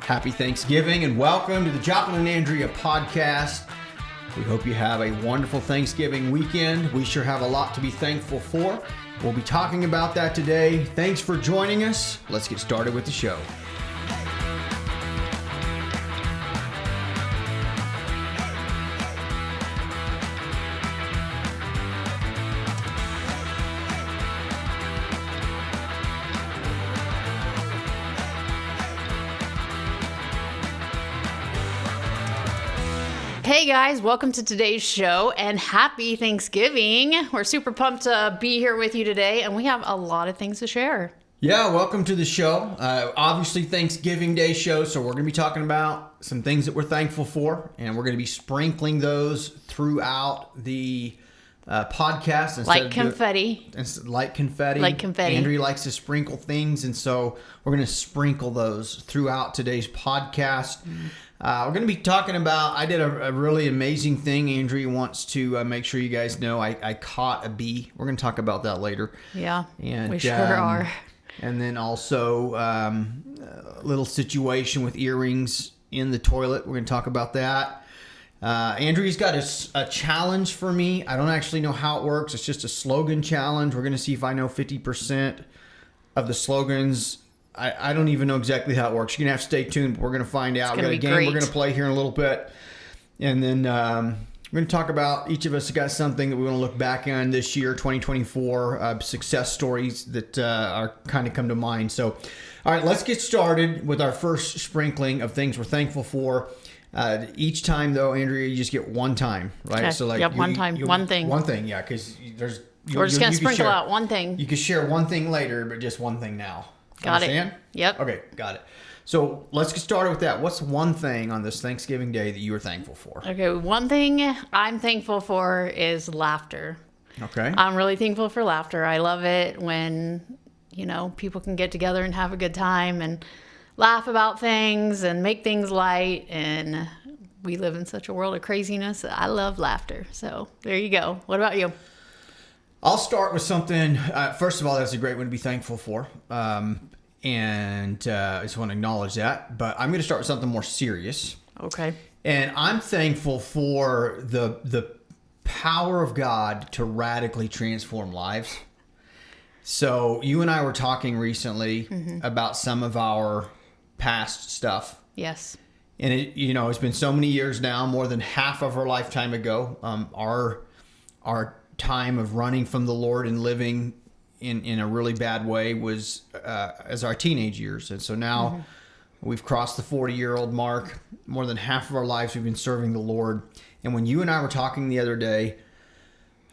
Happy Thanksgiving and welcome to the Joplin and Andrea podcast. We hope you have a wonderful Thanksgiving weekend. We sure have a lot to be thankful for. We'll be talking about that today. Thanks for joining us. Let's get started with the show. Hey guys, welcome to today's show and happy Thanksgiving. We're super pumped to be here with you today and we have a lot of things to share. Yeah, welcome to the show. Obviously Thanksgiving Day show, so we're going to be talking about some things that we're thankful for, and we're going to be sprinkling those throughout the podcast. Like confetti. Like confetti. Like confetti. Andrea likes to sprinkle things, and so we're going to sprinkle those throughout today's podcast. We're going to be talking about, I did a really amazing thing. Andrea wants to make sure you guys know I caught a bee. We're going to talk about that later. Yeah, and, we sure are. And then also a little situation with earrings in the toilet. We're going to talk about that. Andrea's got a challenge for me. I don't actually know how it works. It's just a slogan challenge. We're going to see if I know 50% of the slogans. I don't even know exactly how it works. You're going to have to stay tuned. We're going to find out. We've got a game we're going to play here in a little bit. And then we're going to talk about, each of us got something that we want to look back on this year, 2024, success stories that are kind of come to mind. So, all right, let's get started with our first sprinkling of things we're thankful for. Each time, though, Andrea, you just get one time, right? Okay. So, like, yep, one time, one thing. One thing, yeah, because there's... We're just going to sprinkle out one thing. You can share one thing later, but just one thing now. Got Understand? it. Yep. Okay, got it. So let's get started with that. What's one thing on this Thanksgiving Day that you are thankful for? Okay, one thing I'm thankful for is laughter. Okay. I'm really thankful for laughter. I love it when, people can get together and have a good time and laugh about things and make things light. And we live in such a world of craziness. I love laughter. So there you go. What about you? I'll start with something. First of all, that's a great one to be thankful for. And I just want to acknowledge that. But I'm going to start with something more serious. Okay. And I'm thankful for the power of God to radically transform lives. So you and I were talking recently about some of our past stuff. Yes. And it's been so many years now, more than half of our lifetime ago. Our time of running from the Lord and living in a really bad way was as our teenage years. And so now we've crossed the 40-year-old mark. More than half of our lives we've been serving the Lord. And when you and I were talking the other day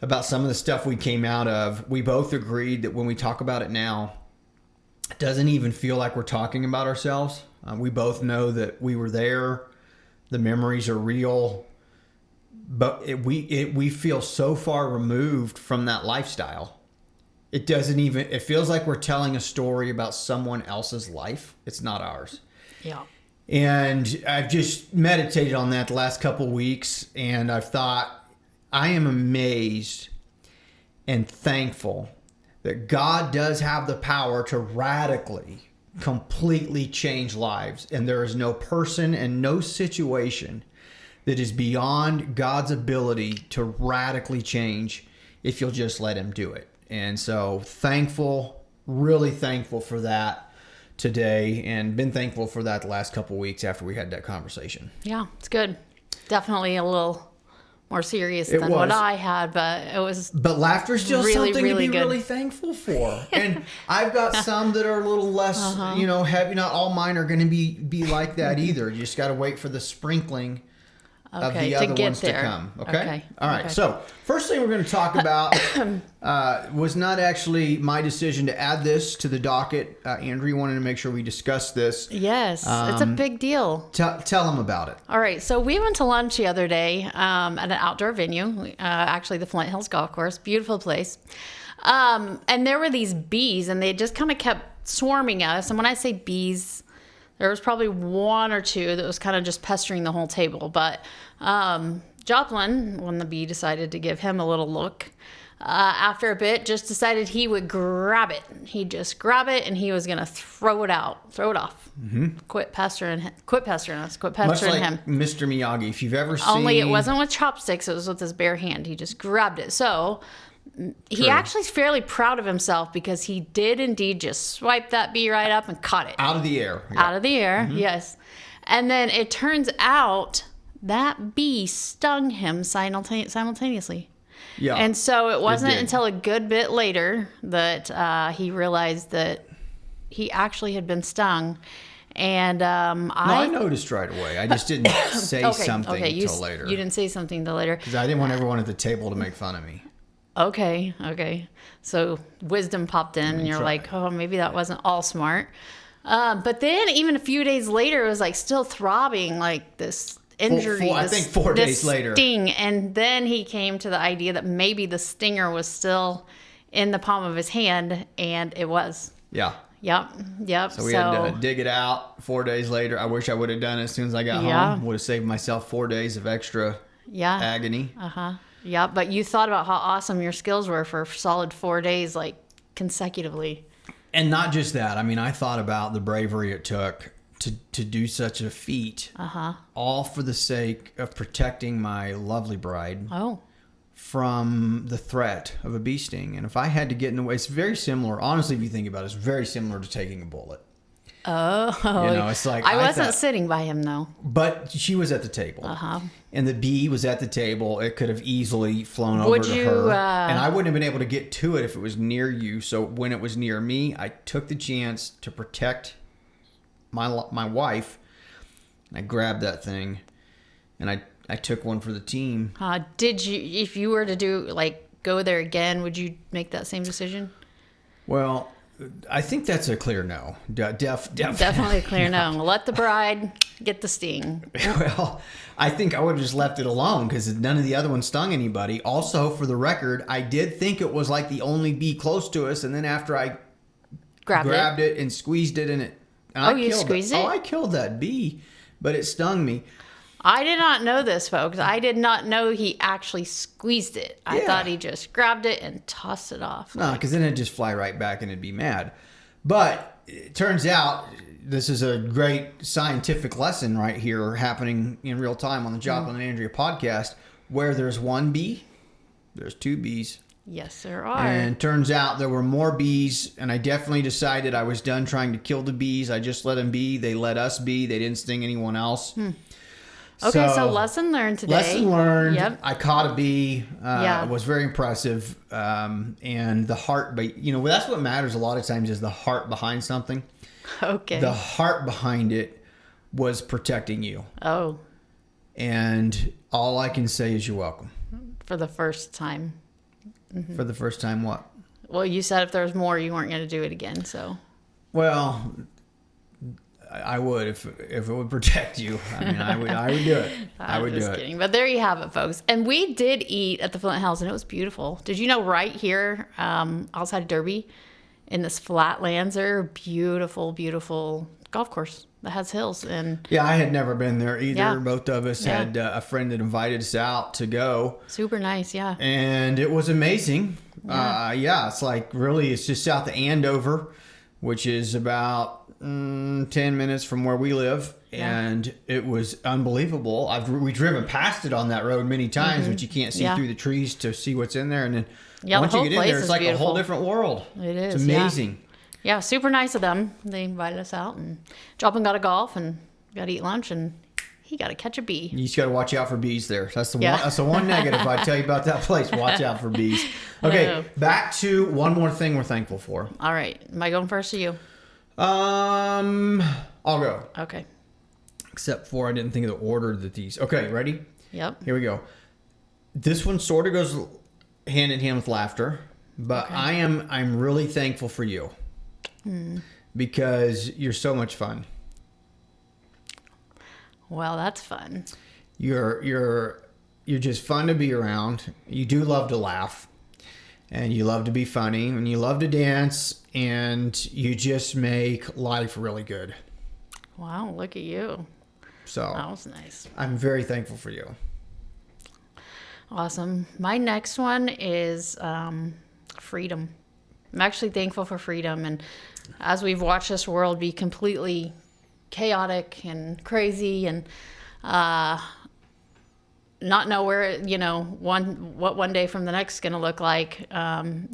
about some of the stuff we came out of, we both agreed that when we talk about it now, it doesn't even feel like we're talking about ourselves. We both know that we were there. The memories are real. But we feel so far removed from that lifestyle. It feels like we're telling a story about someone else's life. It's not ours. Yeah. And I've just meditated on that the last couple of weeks, and I've thought, I am amazed and thankful that God does have the power to radically, completely change lives. And there is no person and no situation that is beyond God's ability to radically change if you'll just let him do it. And so thankful, really thankful for that today, and been thankful for that the last couple of weeks after we had that conversation. Yeah, it's good. Definitely a little more serious than what I had, but it was But laughter is still really, something really to be good. really thankful for. And I've got some that are a little less, heavy. Not all mine are going to be like that either. You just got to wait for the sprinkling of the other ones to come. Okay? All right. Okay. So first thing we're going to talk about was not actually my decision to add this to the docket. Andrea wanted to make sure we discussed this. Yes, it's a big deal. Tell them about it. All right. So we went to lunch the other day at an outdoor venue, actually the Flint Hills Golf Course. Beautiful place. And there were these bees, and they just kind of kept swarming us. And when I say bees, there was probably one or two that was kind of just pestering the whole table. But Joplin, when the bee decided to give him a little look, after a bit, just decided he would grab it. He'd just grab it and he was going to throw it off. Quit pestering us, quit Much pestering like him. Mr. Miyagi, if you've ever seen... Only it wasn't with chopsticks, it was with his bare hand. He just grabbed it. So he True. actually is fairly proud of himself because he did indeed just swipe that bee right up and caught it. Out of the air. Out of the air, yes. And then it turns out that bee stung him simultaneously. Yeah. And so it wasn't did. until a good bit later that he realized that he actually had been stung. And I noticed right away. I just didn't say something until later. You didn't say something until later. Because I didn't want everyone at the table to make fun of me. Okay. So wisdom popped in, and you're right. like, oh, maybe that wasn't all smart. But then even a few days later, it was like still throbbing, like this injury. I think 4 this days later. sting. And then he came to the idea that maybe the stinger was still in the palm of his hand, and it was. Yeah. Yep. So we had to dig it out 4 days later. I wish I would have done it as soon as I got home. Would have saved myself 4 days of extra agony. Yeah, but you thought about how awesome your skills were for a solid 4 days, like consecutively. And not just that. I mean, I thought about the bravery it took to do such a feat. All for the sake of protecting my lovely bride from the threat of a bee sting. And if I had to get in the way, it's very similar. Honestly, if you think about it, it's very similar to taking a bullet. It's like I wasn't sitting by him though. But she was at the table. And the bee was at the table. It could have easily flown over to her. And I wouldn't have been able to get to it if it was near you. So when it was near me, I took the chance to protect my wife. And I grabbed that thing. And I took one for the team. Did you, if you were to go there again, would you make that same decision? Well, I think that's a clear no. Definitely a clear no. Let the bride get the sting. Well, I think I would have just left it alone because none of the other ones stung anybody. Also, for the record, I did think it was like the only bee close to us. And then after I grabbed it and squeezed it, you squeezed it? Oh, I killed that bee, but it stung me. I did not know this, folks. I did not know he actually squeezed it. I thought he just grabbed it and tossed it off. No, because then it'd just fly right back and it'd be mad. But it turns out this is a great scientific lesson right here happening in real time on the Joplin and Andrea podcast. Where there's one bee, there's two bees. Yes, there are. And turns out there were more bees, and I definitely decided I was done trying to kill the bees. I just let them be. They let us be. They didn't sting anyone else. Okay, so lesson learned today. Lesson learned. Yep. I caught a bee. It was very impressive. And the heart, but that's what matters a lot of times is the heart behind something. Okay. The heart behind it was protecting you. Oh. And all I can say is you're welcome. For the first time. For the first time, what? Well, you said if there was more, you weren't going to do it again, so. Well, I would if it would protect you. I mean, I would do it. I would do it. Just kidding. But there you have it, folks. And we did eat at the Flint Hills, and it was beautiful. Did you know right here outside of Derby in this flatlands, there are beautiful, beautiful golf course that has hills. And yeah, I had never been there either. Yeah. Both of us had a friend that invited us out to go. Super nice, yeah. And it was amazing. Yeah. It's like really, it's just south of Andover, which is about 10 minutes from where we live. Yeah. And it was unbelievable. We've driven past it on that road many times, but you can't see through the trees to see what's in there. And then once you get in there, it's like a whole different world. It is. It's amazing. Yeah, super nice of them. They invited us out, and Joplin got to golf and got to eat lunch, and he got to catch a bee. You just got to watch out for bees there. That's the one. That's the one negative I tell you about that place. Watch out for bees. Okay, back to one more thing we're thankful for. All right, am I going first or you? I'll go. Okay. Except for I didn't think of the order that these. Okay, ready? Yep. Here we go. This one sort of goes hand in hand with laughter, but I'm really thankful for you because you're so much fun. Well, that's fun. You're just fun to be around. You do love to laugh, and you love to be funny, and you love to dance, and you just make life really good. Wow, look at you. So That was nice. I'm very thankful for you. Awesome. My next one is freedom. I'm actually thankful for freedom. And as we've watched this world be completely chaotic and crazy and not know where, what one day from the next is going to look like. I'm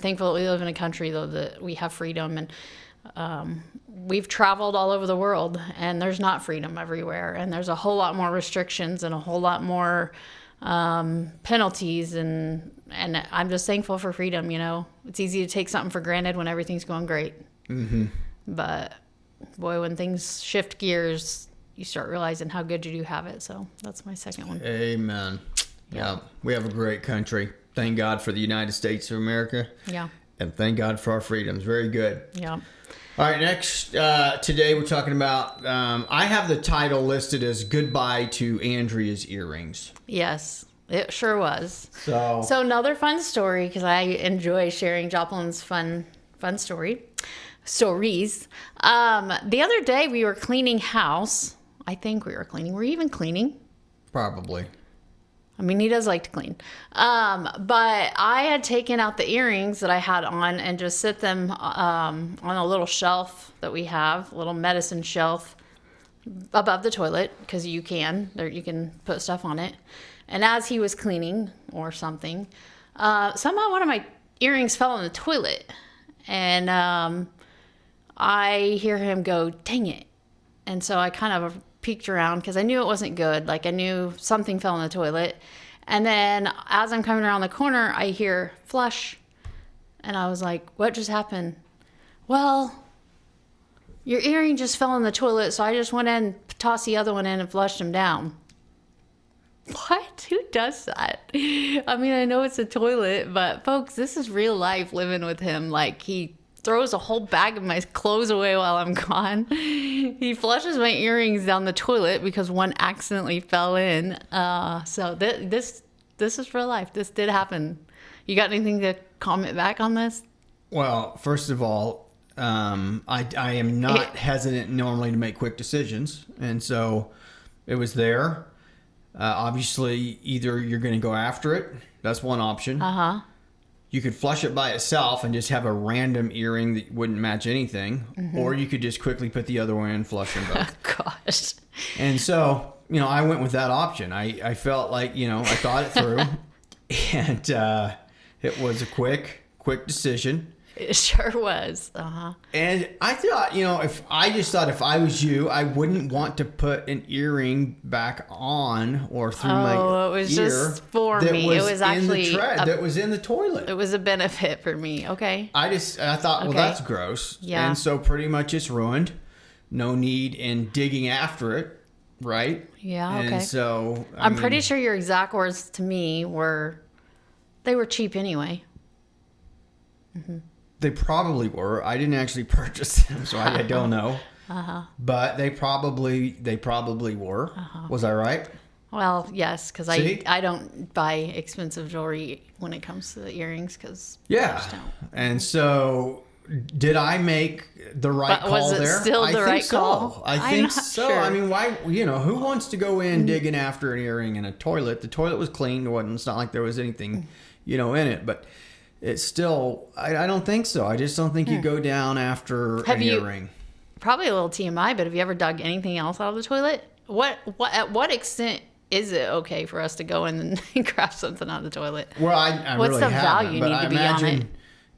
thankful that we live in a country, though, that we have freedom. And we've traveled all over the world, and there's not freedom everywhere. And there's a whole lot more restrictions and a whole lot more penalties. And I'm just thankful for freedom, It's easy to take something for granted when everything's going great. Mm-hmm. But, boy, when things shift gears, you start realizing how good you do have it. So that's my second one. Amen. Yeah. We have a great country. Thank God for the United States of America. Yeah. And thank God for our freedoms. Very good. Yeah. All right. Next, today we're talking about, I have the title listed as Goodbye to Andrea's Earrings. Yes, it sure was. So another fun story, because I enjoy sharing Joplyn's fun stories. The other day we were cleaning house. I think we were cleaning. Were you even cleaning? probably. I mean, he does like to clean. But I had taken out the earrings that I had on and just set them on a little shelf that we have, a little medicine shelf above the toilet, because you can put stuff on it. And as he was cleaning or something, somehow one of my earrings fell in the toilet. And I hear him go, "Dang it." And so I kind of peeked around because I knew it wasn't good. Like, I knew something fell in the toilet. And then as I'm coming around the corner, I hear flush. And I was like, "What just happened?" "Well, your earring just fell in the toilet, so I just went in, tossed the other one in, and flushed him down." What? Who does that? I mean, I know it's a toilet, but folks, this is real life living with him. Like, he throws a whole bag of my clothes away while I'm gone. He flushes my earrings down the toilet because one accidentally fell in. So this is real life. This did happen. You got anything to comment back on this? Well, first of all, I am not hesitant normally to make quick decisions. And so it was there. Obviously, either you're going to go after it. That's one option. Uh-huh. You could flush it by itself and just have a random earring that wouldn't match anything. Mm-hmm. Or you could just quickly put the other one in and flush them both. Gosh. And so, I went with that option. I felt like, I thought it through. And it was a quick decision. It sure was. Uh-huh. And I thought, if I was you, I wouldn't want to put an earring back on or through my ear. Oh, it was just for me. It was actually that was in the toilet. It was a benefit for me. Okay. I thought, well, that's gross. Yeah. And so pretty much it's ruined. No need in digging after it, right? Yeah. Okay. And so I'm pretty sure your exact words to me were, they were cheap anyway. Mm-hmm. They probably were. I didn't actually purchase them, so I don't know. Uh-huh. But they probably were. Uh-huh. Was I right? Well, yes, because I don't buy expensive jewelry when it comes to the earrings, because yeah. And so, did I make the right call there? Was it still the right call? I think so. Sure. I mean, why? Who wants to go in digging after an earring in a toilet? The toilet was clean. It's not like there was anything, in it, but. It's still, I don't think so. I just don't think you go down after an earring. Probably a little TMI, but have you ever dug anything else out of the toilet? At what extent is it okay for us to go in and grab something out of the toilet? Well, I what's really the haven't, value but need I to be on it?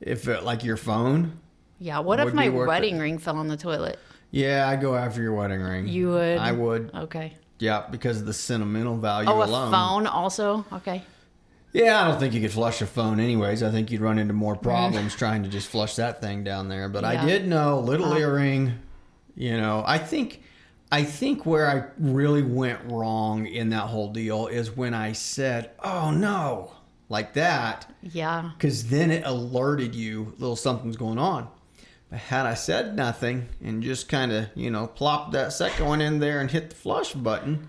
If like your phone. Yeah. What if my wedding ring fell in the toilet? Yeah, I'd go after your wedding ring. You would? I would. Okay. Yeah, because of the sentimental value alone. A phone also? Okay. Yeah, I don't think you could flush a phone anyways. I think you'd run into more problems trying to just flush that thing down there. But I did know, little earring, I think where I really went wrong in that whole deal is when I said, "Oh no," like that. Yeah. Because then it alerted you, little something's going on. But had I said nothing and just kind of, plopped that second one in there and hit the flush button,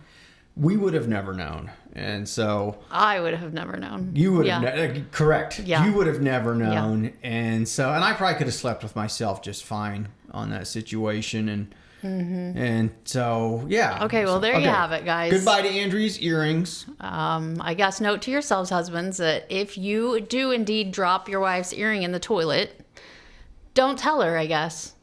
we would have never known. And so I would have never known. You would have correct. Yeah. You would have never known. Yeah. And so, and I probably could have slept with myself just fine on that situation. And And so, yeah. Okay, well, there you have it, guys. Goodbye to Andrea's earrings. I guess note to yourselves, husbands, that if you do indeed drop your wife's earring in the toilet, don't tell her, I guess.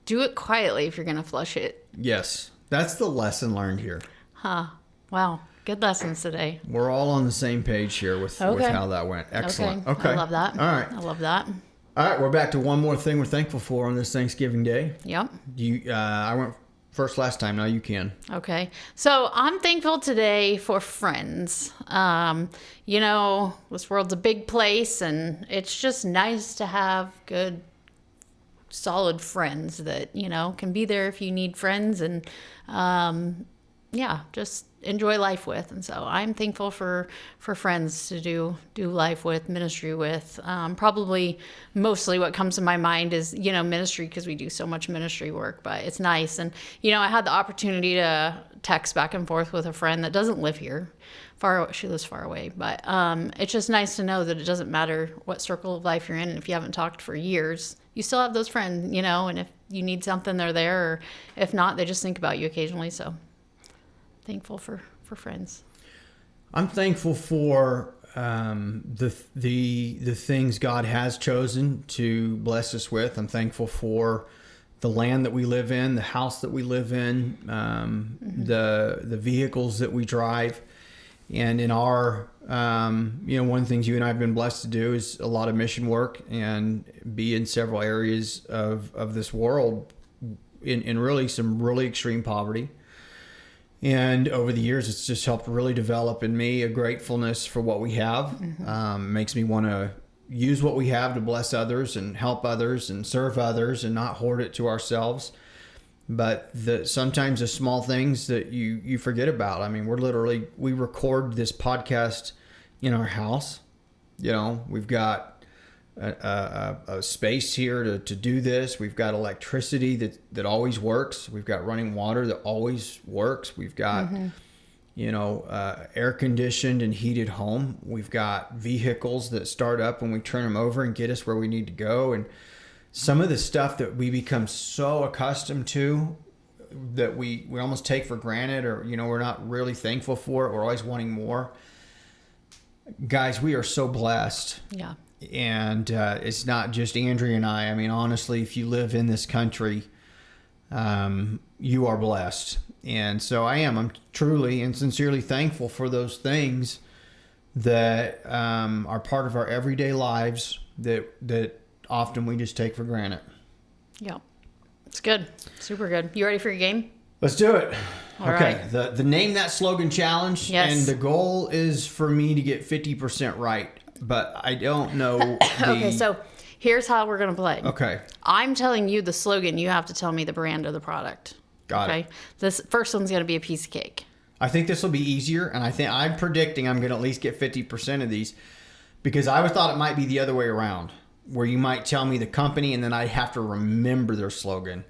Do it quietly if you're going to flush it. Yes, that's the lesson learned here. Wow. Good lessons today. We're all on the same page here with how that went. Excellent. Okay. I love that. All right. I love that. All right, we're back to one more thing we're thankful for on this Thanksgiving Day. Yep. I went first last time. Now you can. Okay. So I'm thankful today for friends. This world's a big place, and it's just nice to have good, solid friends that, can be there if you need friends and, just enjoy life with. And so I'm thankful for friends to do life with, ministry with. Probably mostly what comes to my mind is, ministry, because we do so much ministry work, but it's nice. And, I had the opportunity to text back and forth with a friend that doesn't live here. She lives far away, but it's just nice to know that it doesn't matter what circle of life you're in. And if you haven't talked for years, you still have those friends, and if you need something, they're there. Or if not, they just think about you occasionally. So thankful for friends. I'm thankful for the things God has chosen to bless us with. I'm thankful for the land that we live in, the house that we live in, the vehicles that we drive. And in our, one of the things you and I have been blessed to do is a lot of mission work and be in several areas of this world in really some really extreme poverty. And over the years, it's just helped really develop in me a gratefulness for what we have. Makes me want to use what we have to bless others and help others and serve others and not hoard it to ourselves. But sometimes the small things that you forget about. I mean, we record this podcast in our house. We've got a space here to do this. We've got electricity that always works. We've got running water that always works. We've got, air conditioned and heated home. We've got vehicles that start up when we turn them over and get us where we need to go. And some of the stuff that we become so accustomed to that we almost take for granted, or, we're not really thankful for it. We're always wanting more. Guys, we are so blessed. Yeah. And it's not just Andrea and I. I mean, honestly, if you live in this country, you are blessed. And so I'm truly and sincerely thankful for those things that are part of our everyday lives that often we just take for granted. Yeah. It's good. Super good. You ready for your game? Let's do it. All okay. right. The Name That Slogan Challenge. Yes. And the goal is for me to get 50% right. But I don't know. Okay, so here's how we're going to play. Okay. I'm telling you the slogan. You have to tell me the brand of the product. Got it. This first one's going to be a piece of cake. I think this will be easier, and I'm predicting I'm going to at least get 50% of these, because I always thought it might be the other way around, where you might tell me the company and then I'd have to remember their slogan.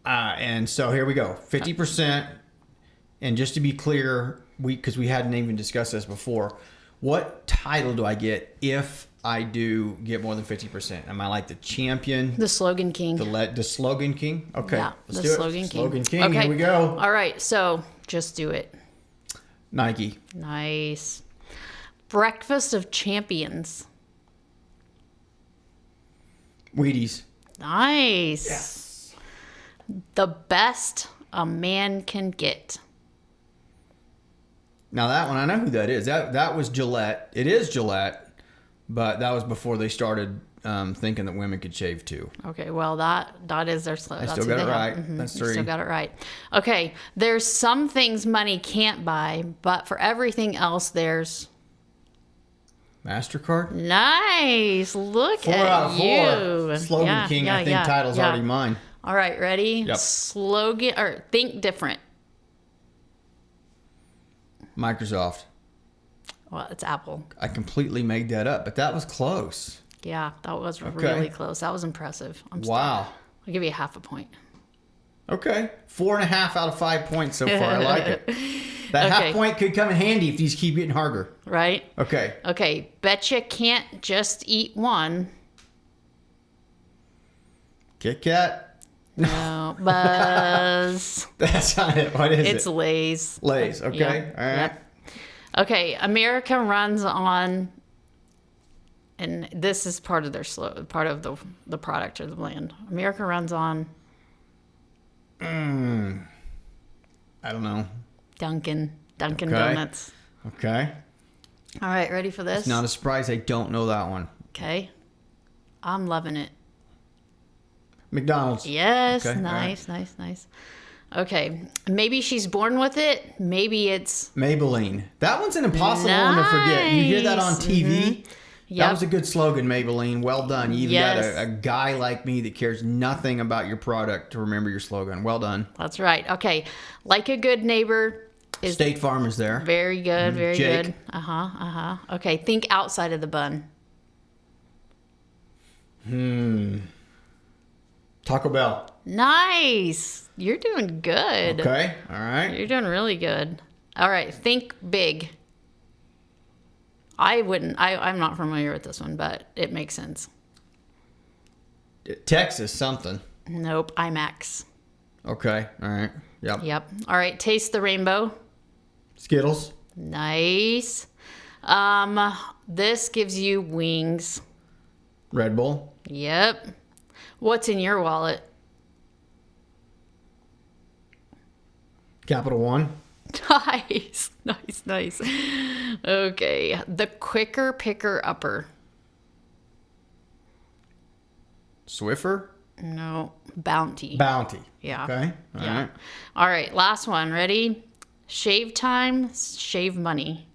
And so here we go, 50%. And just to be clear, because we hadn't even discussed this before, what title do I get if I do get more than 50%? Am I like the champion? The slogan king. The slogan king? Okay. Yeah, let's the do slogan it. king. Slogan king. Okay. Here we go. All right. So just do it. Nike. Nice. Breakfast of Champions. Wheaties. Nice. Yes. The best a man can get. Now that one, I know who that is. That was Gillette. It is Gillette, but that was before they started thinking that women could shave too. Okay, well that is their slogan. I still got it right. That's 3. Still got it right. Okay, there's some things money can't buy, but for everything else, there's MasterCard. Nice. Look 4 at out of 4. you. Slogan king. I think title's already mine. All right, ready? Yep. Slogan or think different. Microsoft. Well, it's Apple. I completely made that up, but that was close. Yeah, that was Okay. really close. That was impressive. Wow. I'll give you half a point. Okay. 4.5 out of 5 points so far. I like it. That Okay. half point could come in handy if these keep getting harder. Right? Okay. Okay, betcha can't just eat one. Kit Kat. No, Buzz. That's not it. What is It's it? Lay's. Lay's. Okay. Yep, All right. yep. Okay, America runs on, and this is part of their part of the product or the blend. America runs on I don't know. Dunkin' Okay. Donuts. Okay. All right, ready for this? It's not a surprise I don't know that one. Okay, I'm loving it. McDonald's. Yes, Okay, all nice, nice. Okay, maybe she's born with it. Maybe it's Maybelline. That one's an impossible one to forget. You hear that on Nice. TV? That Yep. was a good slogan, Maybelline. Well done. You even Yes. got a guy like me that cares nothing about your product to remember your slogan. Well done. That's right. Okay, like a good neighbor is State Farm is there. very good, very Jake. good. Okay, think outside of the bun. Taco Bell. Nice. You're doing good. Okay. All right. You're doing really good. All right, think big. I'm not familiar with this one, but it makes sense. Texas something. Nope, IMAX. Okay. All right. Yep. Yep. All right, taste the rainbow. Skittles. Nice. This gives you wings. Red Bull. Yep. What's in your wallet? Capital One. Nice. Nice. Okay. The quicker picker upper. Swiffer. No. Bounty. Bounty. Yeah. Okay. All Yeah. right. All right. Last one. Ready? Shave time, shave money.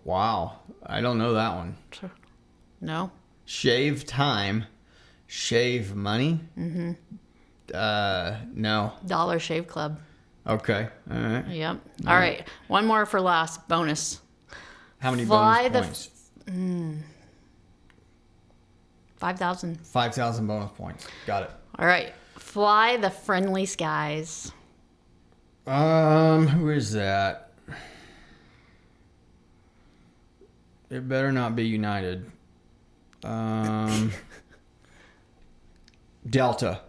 Wow. I don't know that one. No? Shave time. Shave money. Mm-hmm. No. Dollar Shave Club. Okay. All right. Yep. All right. One more for last. Bonus. How many Fly bonus the- points? 5,000. 5,000 bonus points. Got it. All right. Fly the friendly skies. Who is that? It better not be United. Delta.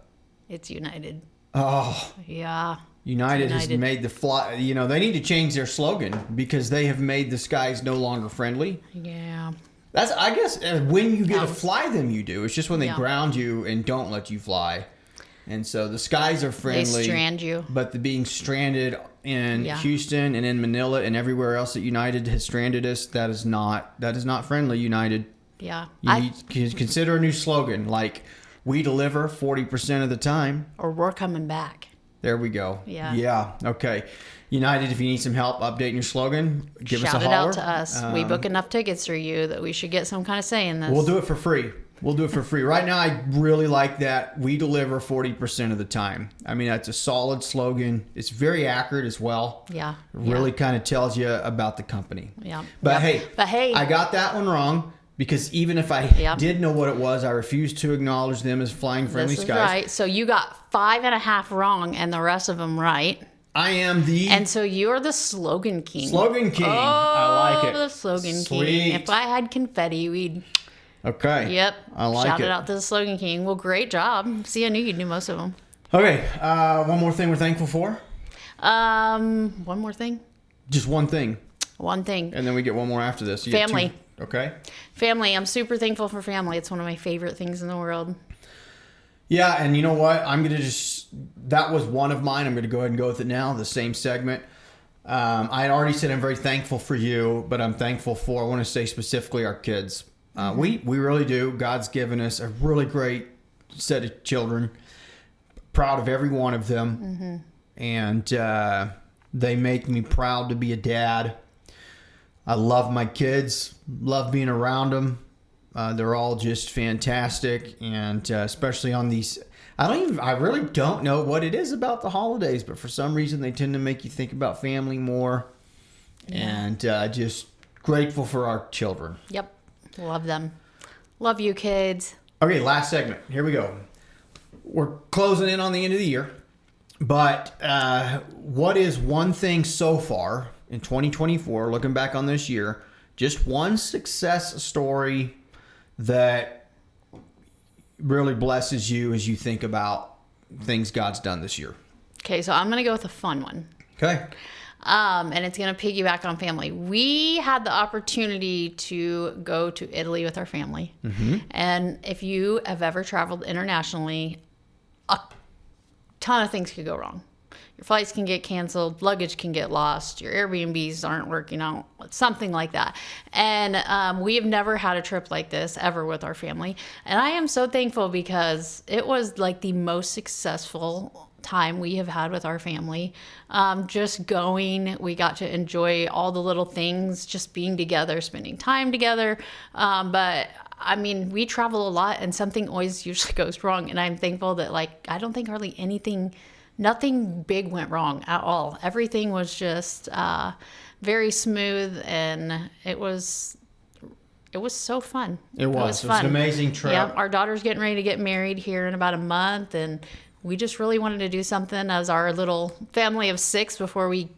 It's United. Oh, Yeah. United has United. made the fly. You know, they need to change their slogan because they have made the skies no longer friendly. Yeah. That's, I guess, when you get to fly them, you do. It's just when they Yeah. ground you and don't let you fly. And so the skies are friendly. They strand you. But the being stranded in Yeah. Houston and in Manila and everywhere else that United has stranded us, that is not friendly, United. Yeah. You need to consider a new slogan like, we deliver 40% of the time. Or we're coming back. There we go. Yeah. Yeah. Okay. United, if you need some help updating your slogan, give us a Shout it holler. out to us. We book enough tickets for you that we should get some kind of say in this. We'll do it for free. Right now, I really like that. We deliver 40% of the time. I mean, that's a solid slogan. It's very accurate as well. Yeah. It really kind of tells you about the company. Yeah. But Yep. hey, I got that one wrong because even if I Yep. did know what it was, I refused to acknowledge them as flying friendly This is skies. right. So you got 5.5 wrong and the rest of them right. I am the And so you're the slogan king. slogan king. I like it. The slogan Sweet. king. If I had confetti, we'd. Okay. Yep. I like Shout it. it out to the slogan king. Well, great job. See, I knew you knew most of them. Okay. One more thing we're thankful for. One more thing. Just one thing, One thing. and then we get one more after this. You get Family. two. Okay. Family. I'm super thankful for family. It's one of my favorite things in the world. Yeah, and you know what? I'm gonna that was one of mine. I'm gonna go ahead and go with it now. The same segment. I had already said I'm very thankful for you, but I'm thankful for, I want to say specifically, our kids. We really do. God's given us a really great set of children. Proud of every one of them, and they make me proud to be a dad. I love my kids. Love being around them. They're all just fantastic, and especially on these. I really don't know what it is about the holidays, but for some reason they tend to make you think about family more, and just grateful for our children. Yep. Love them. Love you, kids. Okay, last segment. Here we go. We're closing in on the end of the year, but what is one thing so far in 2024, looking back on this year, just one success story that really blesses you as you think about things God's done this year? Okay, so I'm going to go with a fun one. Okay. And it's going to piggyback on family. We had the opportunity to go to Italy with our family. And if you have ever traveled internationally, a ton of things could go wrong. Your flights can get canceled, luggage can get lost, your Airbnbs aren't working out, something like that. And we have never had a trip like this ever with our family. And I am so thankful because it was like the most successful time we have had with our family. Just going, we got to enjoy all the little things, just being together, spending time together. But I mean, we travel a lot and something always usually goes wrong. And I'm thankful that I don't think hardly nothing big went wrong at all. Everything was just very smooth, and it was so fun. It was an amazing trip. Yeah, our daughter's getting ready to get married here in about a month, and we just really wanted to do something as our little family of 6 before we,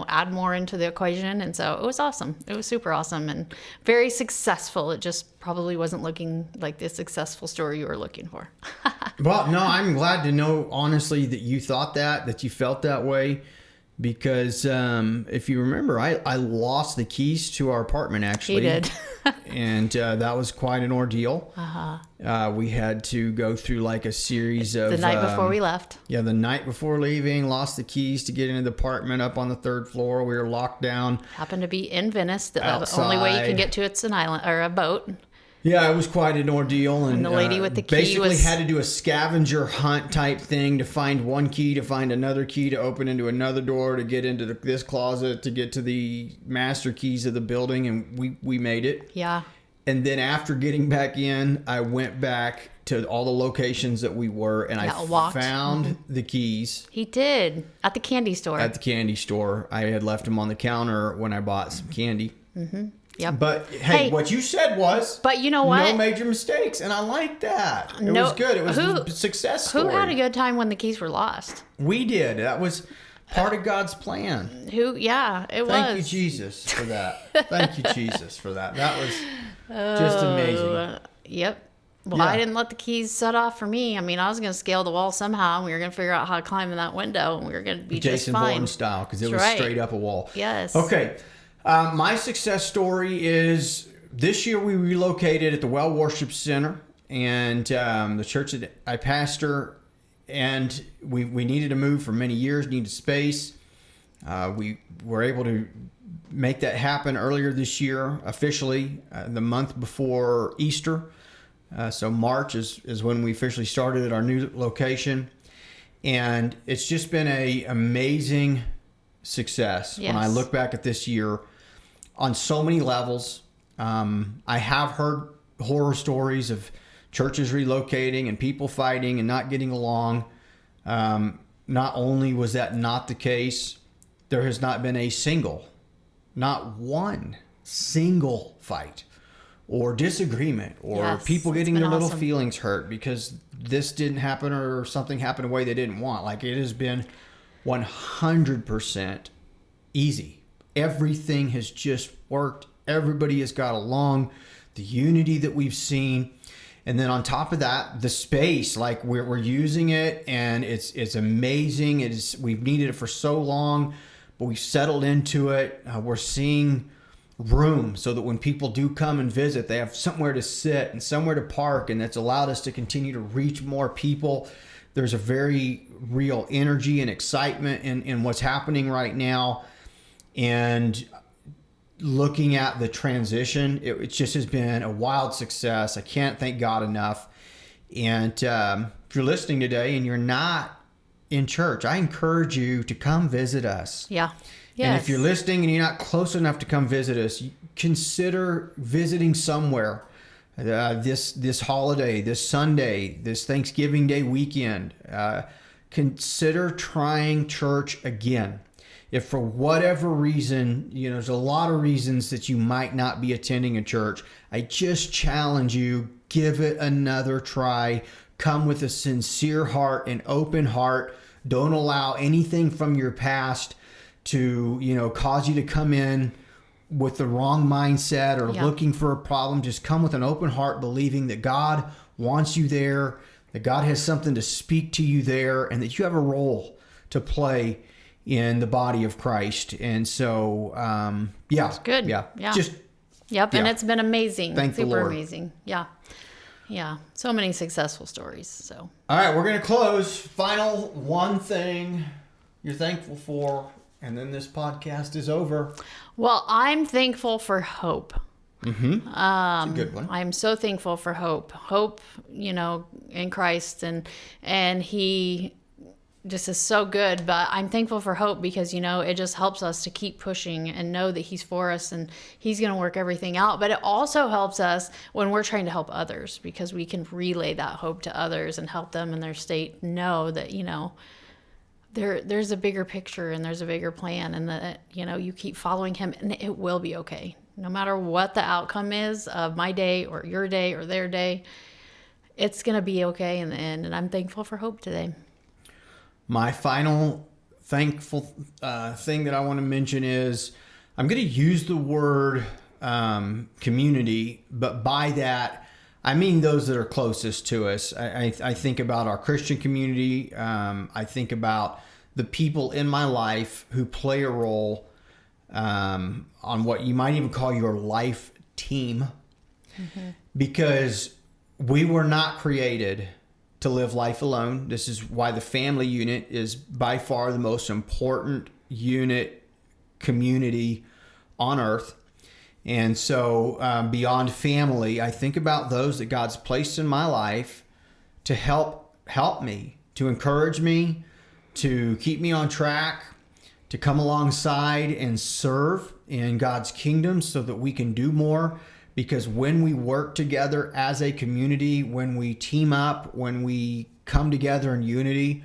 add more into the equation. And so it was awesome. It was super awesome and very successful. It just probably wasn't looking like the successful story you were looking for. Well, no, I'm glad to know, honestly, that you thought that you felt that way. Because if you remember, I lost the keys to our apartment, actually. He did. And that was quite an ordeal. We had to go through like a series of... The night before we left. Yeah, the night before leaving, lost the keys to get into the apartment up on the 3rd floor. We were locked down. Happened to be in Venice. The outside. only way you can get to it's an island or a boat. Yeah, it was quite an ordeal. And the lady with the key basically had to do a scavenger hunt type thing to find one key, to find another key, to open into another door, to get into this closet, to get to the master keys of the building. And we made it. Yeah. And then after getting back in, I went back to all the locations that we were, and I found the keys. He did. At the candy store. At the candy store. I had left them on the counter when I bought some candy. Mm-hmm. Yep. But hey, what you said was, but you know what? No major mistakes, and I like that. It was good. It was a success story. Who had a good time when the keys were lost? We did. That was part of God's plan. Yeah, it was. Thank you, Jesus, for that. Thank you, Jesus, for that. That was just amazing. Yep. Well, I didn't let the keys set off for me. I mean, I was going to scale the wall somehow, and we were going to figure out how to climb in that window, and we were going to be just fine. Jason Bourne style, because it was straight up a wall. Yes. Okay. My success story is this year we relocated at the Well Worship Center, and the church that I pastor, and we needed to move for many years, needed space. We were able to make that happen earlier this year, officially, the month before Easter. So March is when we officially started at our new location. And it's just been an amazing success. Yes. When I look back at this year on so many levels. I have heard horror stories of churches relocating and people fighting and not getting along. Not only was that not the case, there has not been not one single fight or disagreement or people getting their little feelings hurt because this didn't happen or something happened the way they didn't want. Like, it has been 100% easy. Everything has just worked. Everybody has got along. The unity that we've seen. And then on top of that, the space, like we're using it and it's amazing. We've needed it for so long, but we've settled into it. We're seeing room so that when people do come and visit, they have somewhere to sit and somewhere to park, and that's allowed us to continue to reach more people. There's a very real energy and excitement in what's happening right now. And looking at the transition, it just has been a wild success. I can't thank God enough. And if you're listening today and you're not in church, I encourage you to come visit us. Yeah. Yes. And if you're listening and you're not close enough to come visit us, consider visiting somewhere this holiday, this Sunday, this Thanksgiving Day weekend. Consider trying church again. If for whatever reason, there's a lot of reasons that you might not be attending a church, I just challenge you, give it another try. Come with a sincere heart, an open heart. Don't allow anything from your past to, cause you to come in with the wrong mindset or Yeah. looking for a problem. Just come with an open heart, believing that God wants you there, that God has something to speak to you there, and that you have a role to play in the body of Christ. And so, yeah. It's good. Yeah. Yeah. Just, Yep, and Yeah. it's been amazing. Thank the Super Lord. amazing. Yeah. Yeah. So many successful stories. So all right, we're going to close. Final one thing you're thankful for, and then this podcast is over. well, I'm thankful for hope. It's a good one. I'm so thankful for hope. Hope, in Christ, and he just is so good. But I'm thankful for hope because, it just helps us to keep pushing and know that he's for us and he's going to work everything out. But it also helps us when we're trying to help others because we can relay that hope to others and help them in their state know that, there's a bigger picture and there's a bigger plan and that, you keep following him and it will be okay. No matter what the outcome is of my day or your day or their day, it's going to be okay in the end. And I'm thankful for hope today. My final thankful thing that I want to mention is I'm going to use the word community, but by that, I mean those that are closest to us. I think about our Christian community. I think about the people in my life who play a role on what you might even call your life team, because we were not created to live life alone. This is why the family unit is by far the most important unit community on earth. And so beyond family, I think about those that God's placed in my life to help me, to encourage me, to keep me on track, to come alongside and serve in God's kingdom so that we can do more. Because when we work together as a community, when we team up, when we come together in unity,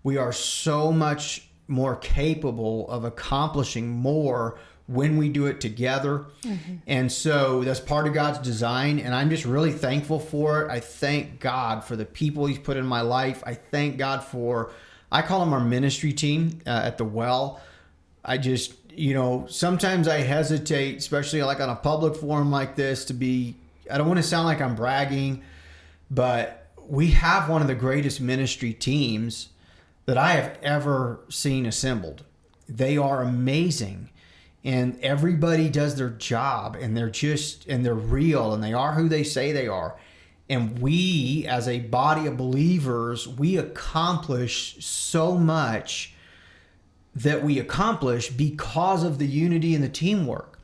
we are so much more capable of accomplishing more when we do it together. And so that's part of God's design. And I'm just really thankful for it. I thank God for the people he's put in my life. I thank God for, I call them our ministry team at the Well. I just, sometimes I hesitate, especially like on a public forum like this, I don't want to sound like I'm bragging, but we have one of the greatest ministry teams that I have ever seen assembled. They are amazing. And everybody does their job and they're real and they are who they say they are. And we, as a body of believers, we accomplish so much that we accomplish because of the unity and the teamwork.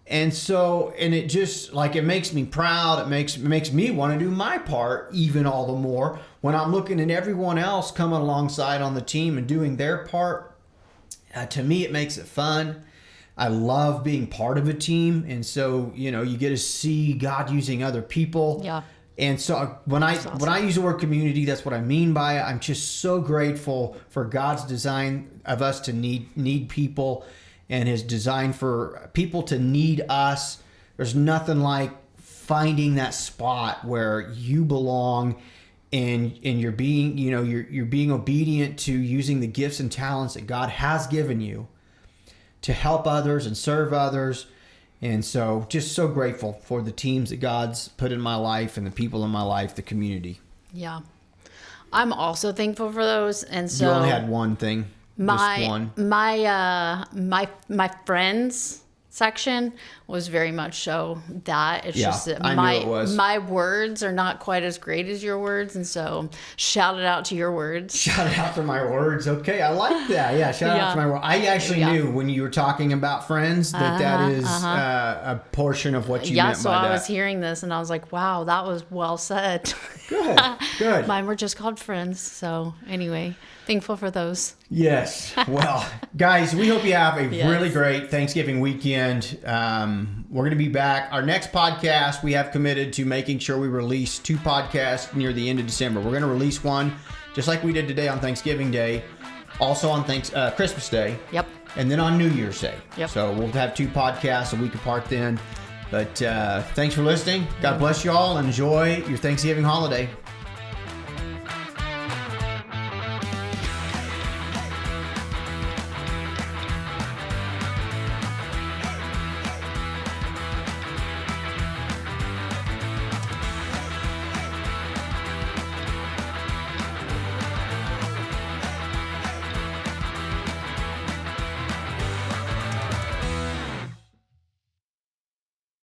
And so, and it just like, it makes me proud. It makes me want to do my part even all the more when I'm looking at everyone else coming alongside on the team and doing their part. To me, it makes it fun. I love being part of a team. And so, you get to see God using other people. Yeah. And so when I use the word community, that's what I mean by it. I'm just so grateful for God's design of us to need people and his design for people to need us. There's nothing like finding that spot where you belong and you're being, you're being obedient to using the gifts and talents that God has given you to help others and serve others. And so just so grateful for the teams that God's put in my life and the people in my life, the community. Yeah. I'm also thankful for those. And so You only had one thing. Just one. My friends section was very much so that. It's just that I knew it was. my words are not quite as great as your words, and so shout it out to your words. Shout it out to my words. Okay, I like that. Yeah, shout out to my words. I actually knew when you were talking about friends that is a portion of what you meant so by that. I was hearing this and I was like, wow, that was well said. Good. Mine were just called friends. So anyway, thankful for those. Yes. Well, guys, we hope you have a really great Thanksgiving weekend. We're going to be back. Our next podcast, we have committed to making sure we release 2 podcasts near the end of December. We're going to release one just like we did today on Thanksgiving Day, also on Christmas Day. Yep. And then on New Year's Day. Yep. So we'll have 2 podcasts a week apart then. But thanks for listening. God bless you all and enjoy your Thanksgiving holiday.